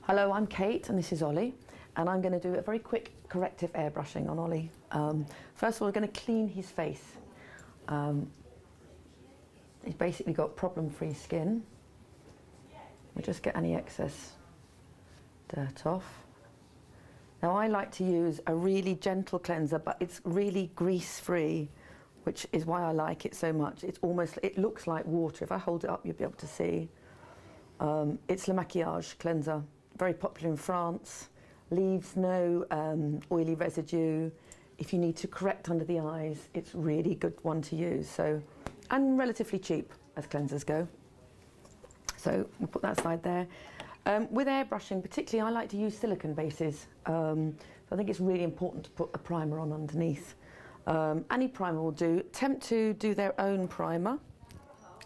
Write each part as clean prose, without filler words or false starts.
Hello, I'm Kate and this is Ollie, and I'm going to do a very quick corrective airbrushing on Ollie. First of all, we're going to clean his face. He's basically got problem-free skin. We'll just get any excess dirt off. Now I like to use a really gentle cleanser, but it's really grease-free, which is why I like it so much. It looks like water. If I hold it up, you'll be able to see. It's Le Maquillage cleanser, very popular in France. Leaves no oily residue. If you need to correct under the eyes, it's really good one to use. So, and relatively cheap as cleansers go. So we'll put that aside there. With airbrushing, particularly, I like to use silicone bases. So I think it's really important to put a primer on underneath. Any primer will do. Attempt to do their own primer,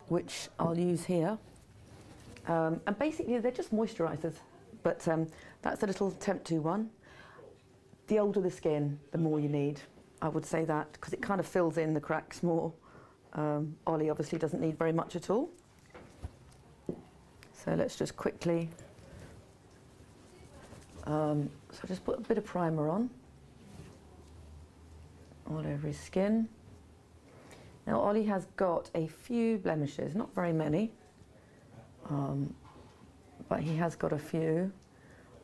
which I'll use here. And basically, they're just moisturisers. But that's a little attempt to one. The older the skin, the more you need. I would say that, because it kind of fills in the cracks more. Ollie obviously doesn't need very much at all. So let's just quickly, so just put a bit of primer on, all over his skin. Now Ollie has got a few blemishes, not very many, but he has got a few.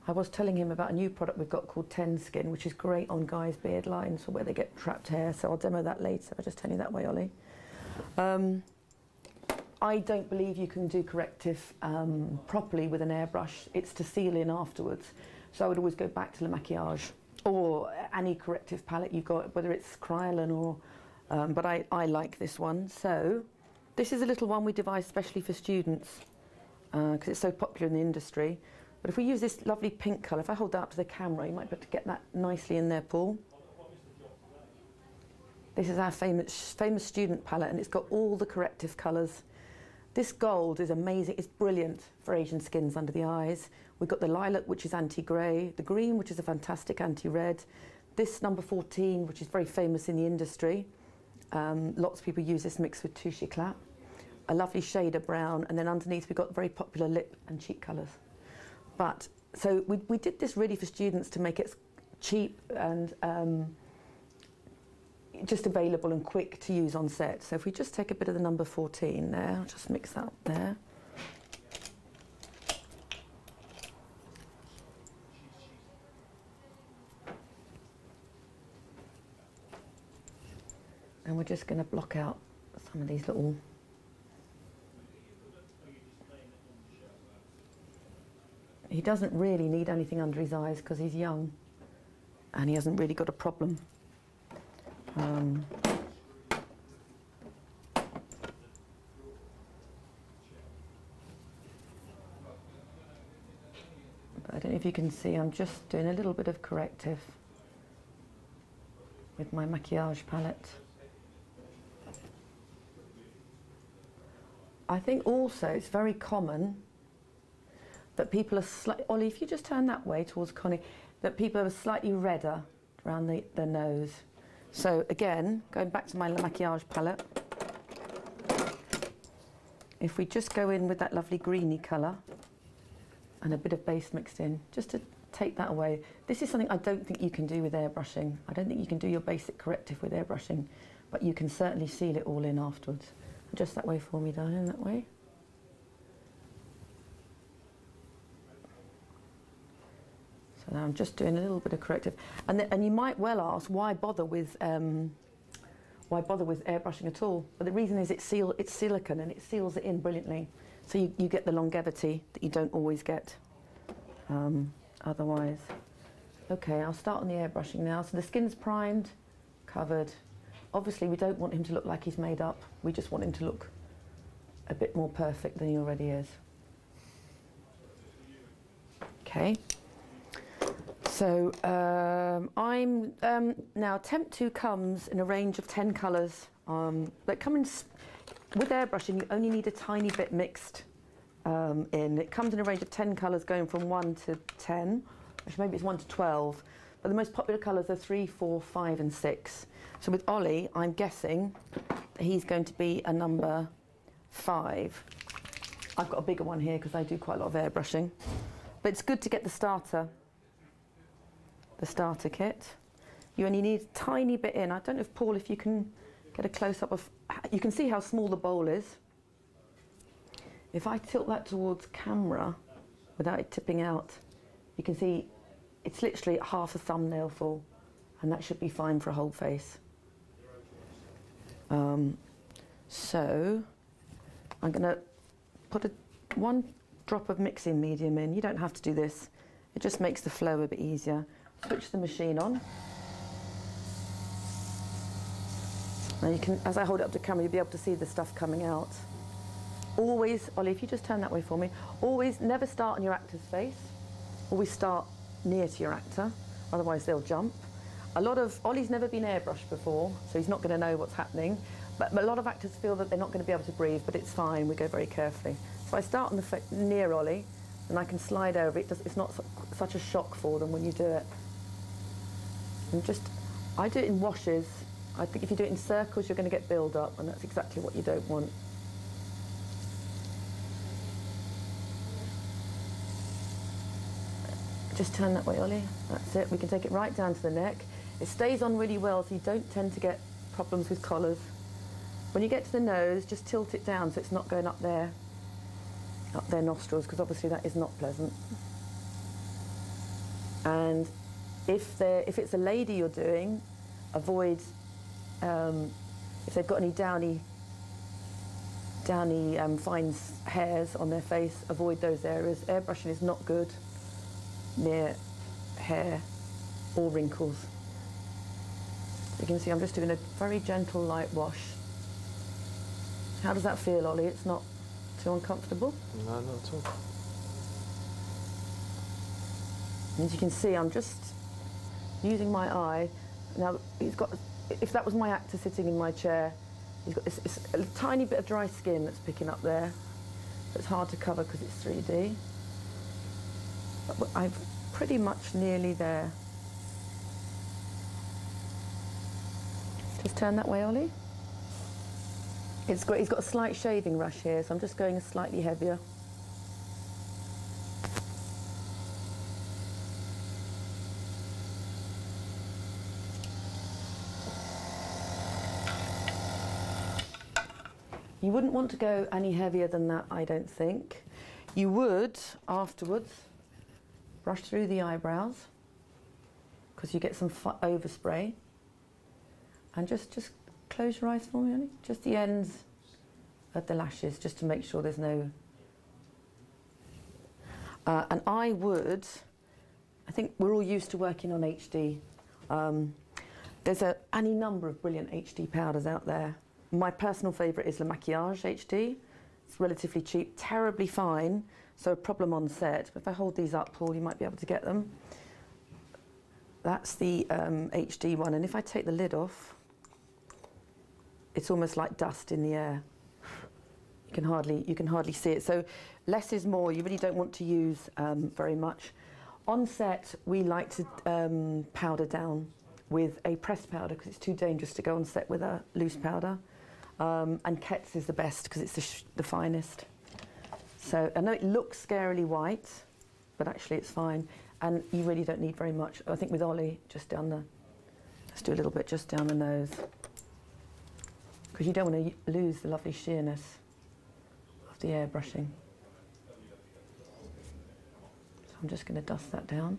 I was telling him about a new product we've got called Ten Skin, which is great on guys' beard lines or where they get trapped hair, so I'll demo that later. I'll just tell you that way, Ollie. I don't believe you can do corrective properly with an airbrush. It's to seal in afterwards. So I would always go back to Le Maquillage or any corrective palette you've got, whether it's Kryolan or, but I like this one. So this is a little one we devised specially for students because it's so popular in the industry. But if we use this lovely pink colour, if I hold that up to the camera, you might be able to get that nicely in there, Paul. This is our famous student palette, and it's got all the corrective colours. This gold is amazing. It's brilliant for Asian skins under the eyes. We've got the lilac, which is anti-grey, the green, which is a fantastic anti-red. This number 14, which is very famous in the industry. Lots of people use this mixed with touche éclat. A lovely shade of brown, and then underneath we've got very popular lip and cheek colours. But so we did this really for students to make it cheap and just available and quick to use on set. So if we just take a bit of the number 14 there, I'll just mix that up there. And we're just going to block out some of these little... He doesn't really need anything under his eyes because he's young and he hasn't really got a problem. But I don't know if you can see, I'm just doing a little bit of corrective with my maquillage palette. I think also it's very common that people are slightly, Ollie, if you just turn that way towards Connie, that people are slightly redder around the nose. So again, going back to my Le Maquillage palette, if we just go in with that lovely greeny colour and a bit of base mixed in, just to take that away. This is something I don't think you can do with airbrushing. I don't think you can do your basic corrective with airbrushing, but you can certainly seal it all in afterwards. Just that way for me, darling, that way. So now I'm just doing a little bit of corrective, and you might well ask, why bother with airbrushing at all? But the reason is it's silicone and it seals it in brilliantly, so you get the longevity that you don't always get otherwise. Okay, I'll start on the airbrushing now. So the skin's primed, covered. Obviously, we don't want him to look like he's made up. We just want him to look a bit more perfect than he already is. Okay. So I'm now Temp 2 comes in a range of 10 colours. But with airbrushing, you only need a tiny bit mixed in. It comes in a range of 10 colours, going from 1 to 10, which maybe it's 1 to 12. But the most popular colours are 3, 4, 5, and 6. So with Ollie, I'm guessing he's going to be a number 5. I've got a bigger one here because I do quite a lot of airbrushing. But it's good to get the starter kit. You only need a tiny bit in. I don't know if, Paul, if you can get a close-up of, you can see how small the bowl is. If I tilt that towards camera without it tipping out, you can see it's literally half a thumbnail full, and that should be fine for a whole face. So I'm going to put one drop of mixing medium in. You don't have to do this. It just makes the flow a bit easier. Switch the machine on. Now you can, as I hold it up to camera, you'll be able to see the stuff coming out. Always, Ollie, if you just turn that way for me, always never start on your actor's face. Always start near to your actor, otherwise they'll jump. Ollie's never been airbrushed before, so he's not going to know what's happening. But a lot of actors feel that they're not going to be able to breathe, but it's fine, we go very carefully. So I start on the near Ollie, and I can slide over. It's not such a shock for them when you do it. And I do it in washes. I think if you do it in circles, you're going to get build-up, and that's exactly what you don't want. Just turn that way, Ollie. That's it. We can take it right down to the neck. It stays on really well, so you don't tend to get problems with collars. When you get to the nose, just tilt it down so it's not going up their nostrils, because obviously that is not pleasant. And if it's a lady you're doing, avoid, if they've got any downy fine hairs on their face, avoid those areas. Airbrushing is not good near hair or wrinkles. You can see I'm just doing a very gentle light wash. How does that feel, Ollie? It's not too uncomfortable? No, not at all. As you can see, I'm just using my eye. Now, if that was my actor sitting in my chair, he's got it's a tiny bit of dry skin that's picking up there. It's hard to cover because it's 3D. But I'm pretty much nearly there. Just turn that way, Ollie. He's got a slight shaving rush here, so I'm just going slightly heavier. You wouldn't want to go any heavier than that, I don't think. You would, afterwards, brush through the eyebrows, because you get some overspray. And just close your eyes for me, Ollie. Just the ends of the lashes, just to make sure there's no... and I think we're all used to working on HD. There's any number of brilliant HD powders out there. My personal favourite is Le Maquillage HD. It's relatively cheap, terribly fine, so a problem on set. But if I hold these up, Paul, you might be able to get them. That's the HD one, and if I take the lid off, it's almost like dust in the air. You can hardly see it. So less is more. You really don't want to use very much. On set, we like to powder down with a pressed powder because it's too dangerous to go on set with a loose powder. And Ket's is the best because it's the finest. So I know it looks scarily white, but actually it's fine. And you really don't need very much. I think with Ollie, let's do a little bit just down the nose. Because you don't want to lose the lovely sheerness of the airbrushing. So I'm just going to dust that down.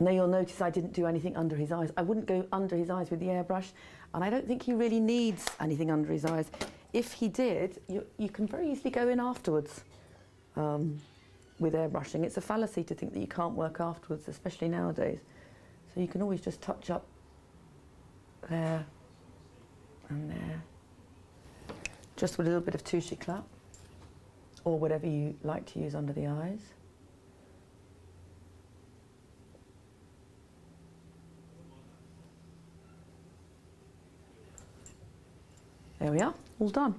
Now you'll notice I didn't do anything under his eyes. I wouldn't go under his eyes with the airbrush, and I don't think he really needs anything under his eyes. If he did, you can very easily go in afterwards with airbrushing. It's a fallacy to think that you can't work afterwards, especially nowadays. So you can always just touch up there and there. Just with a little bit of touche éclat, or whatever you like to use under the eyes. There we are, all done.